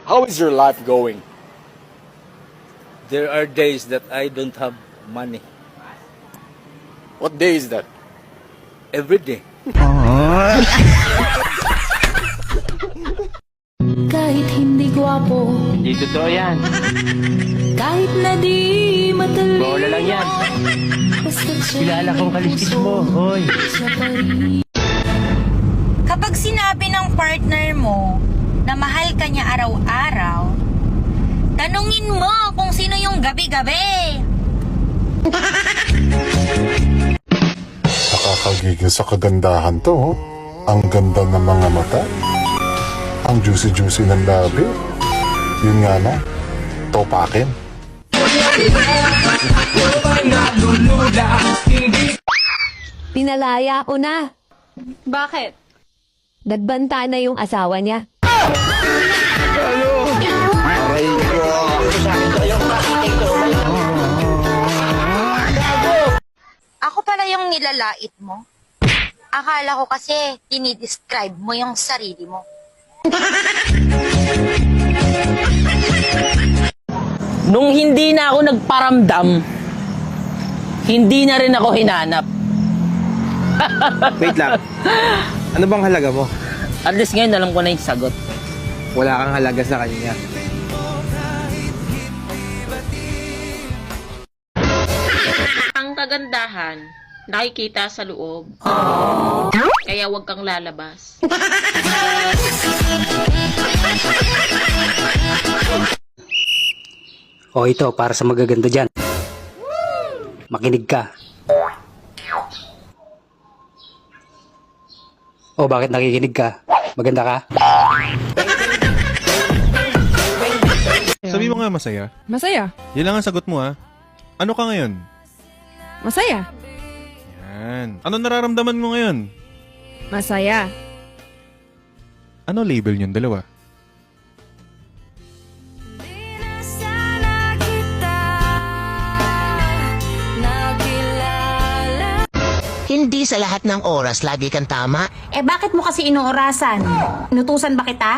How is your life going? There are days that I don't have money. What day is that? Every day. Kahit hindi gwapo, Hindi totoo yan. kahit na di matalino, Bola lang yan. basta't siya Kilala kong kaliskis mo, hoy. siya pa rin. Kapag sinabi ng partner mo na mahal ka niya araw-araw, tanungin mo kung sino yung gabi-gabi. Nakakagigil sa kagandahan to, oh. Ang ganda ng mga mata. Ang juicy-juicy ng labi. Yun nga na, topakin. Pinalaya ko na. Bakit? Nagbanta na yung asawa niya. Ako pala yung nilalait mo. Akala ko kasi dinidescribe mo yung sarili mo. Nung hindi na ako nagparamdam, hindi na rin ako hinanap. Wait lang. Ano bang halaga mo? At least ngayon alam ko na yung sagot. Wala kang halaga sa kanya. Ang kagandahan, nakikita sa loob. Kaya huwag kang lalabas. O ito, para sa magaganda dyan. Makinig ka. O bakit nakikinig ka? Maganda ka? Sabi mo nga masaya. Masaya. Yan lang ang sagot mo ha. Ano ka ngayon? Masaya. Yan. Ano nararamdaman mo ngayon? Masaya. Ano label yun, dalawa? Hindi sa lahat ng oras lagi kang tama. Eh bakit mo kasi inuorasan? Inutusan ba kita?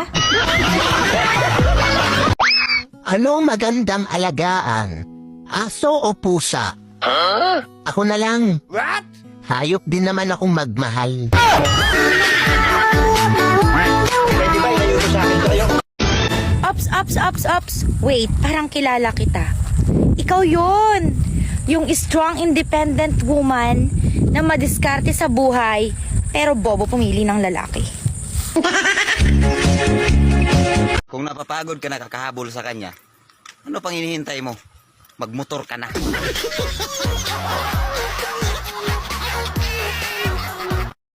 Ano magandang alagaan? Aso o pusa? Ako na lang. What? Hayop din naman akong magmahal. Ups. Wait, parang kilala kita. Ikaw yun. Yung strong, independent woman na madiskarte sa buhay, pero bobo pumili ng lalaki. Kung napapagod ka na kakahabol sa kanya, ano pang hinihintay mo? Magmotor ka na.